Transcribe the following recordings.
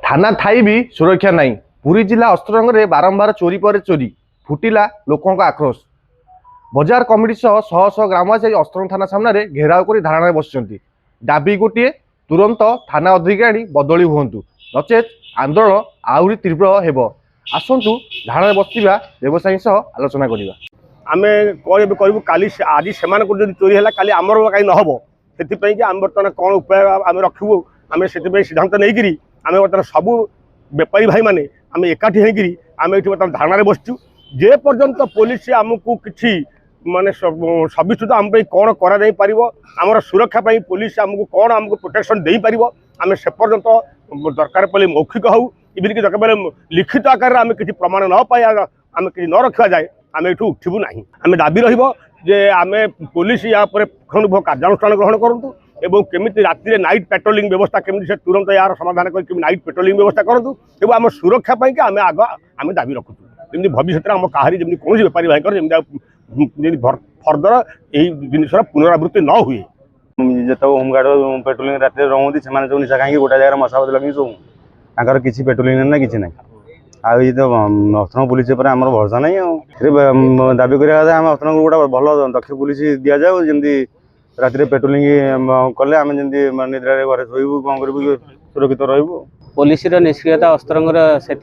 थाना थाई भी सुरक्षा नहीं। पुरी जिला अस्त्रंग में बारंबार चोरी पर चोरी फुटिला लोकों का आक्रोश। बजार कमिटी सह शह शह ग्रामवासी अस्त्रंग थाना सामने घेराव कर धारणा बसुंट। दाबी गोटे तुरंत थाना अधिकारी बदली हूँ नचेत आंदोलन आहरी तीव्र हेब। आसतु धारणा बसवा व्यवसायी सह आलोचना करवा। आमे करू काली आज से चोरी है काली आमर कहीं नहब से आम बर्तमान कौन उपाय आम रखू आम से सिद्धांत नहीं आम बर्तमान सबू बेपारी भाई मैंने आम एकाठी होम ये बर्तमान धारणा बसचु जे पर्यंत पुलिस आमको कि माने सविस्तृत आम कौन कर आमर सुरक्षा पुलिस आमको कौन आमको प्रोटेक्शन दे पार आम से पर्यंत दरकार पड़े मौखिक हूँ इवन कि दरकार पड़े लिखित आकार आम कि प्रमाण न पाए आम कि न रखा जाए आम ये उठू ना। आम दाबी रे आम पुलिस या कार्यानुष्ठान ग्रहण करूँ एवं केमिति राति नाइट पेट्रोलिंग व्यवस्था केमिति से तुरंत यार समाधान कर नाइट पेट्रोलिंग व्यवस्था करूँ एवं आम सुरक्षा पाई आम आग आम दाबी रखुँ जमी भविष्य में आम कहारी जमी कौन बेपारी भाई फर्दर यही जिनसर पुनरावृत्ति न हुए। जो होमगार्ड पेट्रोलिंग रात रोती से निशा कहीं गोटे जगह मशावत लगे सब किसी पेट्रोलिंग ना कि ना आई तो अस्त्रंग पुलिस आम भरोसा ना दाबी करा आम अस्त्रंग गोटे भल दक्ष पुलिस दि जाए जमी राति पेट्रोलिंग कले आम जमी निद्रा घरे शोबू कौन करूँ सुरक्षित रही। पुलिस निष्क्रियता अस्त्रंगर से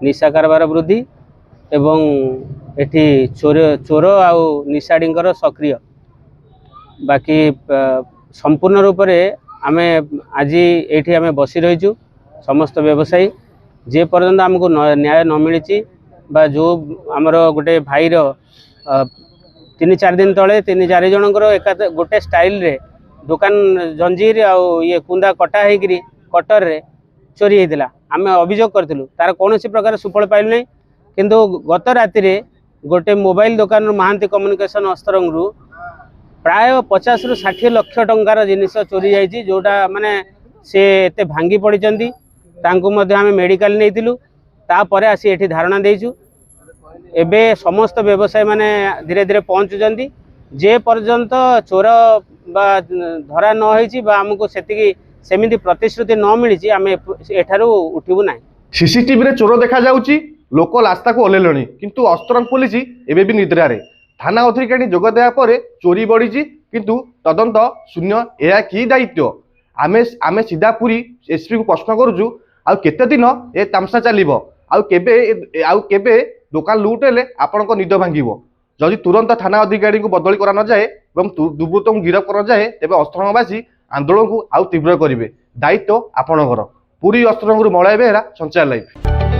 निशा कारबार वृद्धि एवं एठी चोर आउ निशाड़ींकर सक्रिय बाकी संपूर्ण रूप से आम आज ये आम बसी रहीचु समस्त व्यवसायी जे पर्यंत आमको न्याय न मिली जो आमर गोटे भाईर 3-4 दिन तले 3-4 जनकर एक गोटे स्टाइल रे दुकान जंजीर आउ ये कुंदा कटा होकर कटर रे चोरी होता आम अभियोग करूँ तार कौन प्रकार सुफल पाइल नहीं किंतु गत राति गोटे मोबाइल दुकान महांती कम्युनिकेशन अस्त्रंगु प्राय 50 ରୁ 60 लाख टंकार जिनिस चोरी जाइए जोटा माने से एते भांगी पड़ी आम मेडिकल नहीं तापर आसी एठी धारणा देचु एबे समस्त व्यवसायी माने धीरे धीरे पहुँचुंट जे पर्यंत चोर बा धरा न होइछि बा हमको सेमिति प्रतिश्रुति न मिली आम एठारू उठिबु ना। सीसीटीवी रे चोर देखा जाउची लोक रास्ता को ओलेलणी किंतु अस्त्रंग पुलिस एबे भी निद्रा रे। थाना अधिकारी जोग देया परे चोरी बढ़ी किंतु तदंत शून्य यह कि दायित्व आमे आमे सीधा पूरी एसपी को प्रश्न करूँ आउ केते दिन ए तामसा चलिबो आउ केबे दुकान लुट हेले आपन को निद भांगिबो जदि तुरंत थाना अधिकारी को बदली करा न जाए एवं दुर्बृत्त को गिरफ्त करा जाए तेबे अस्त्रंगबासी आंदोलन को आउ तीव्र करिवे। दायित्व आपणकर। पुरी अस्त्रंगरू मलय बेहेरा संचार लाइव।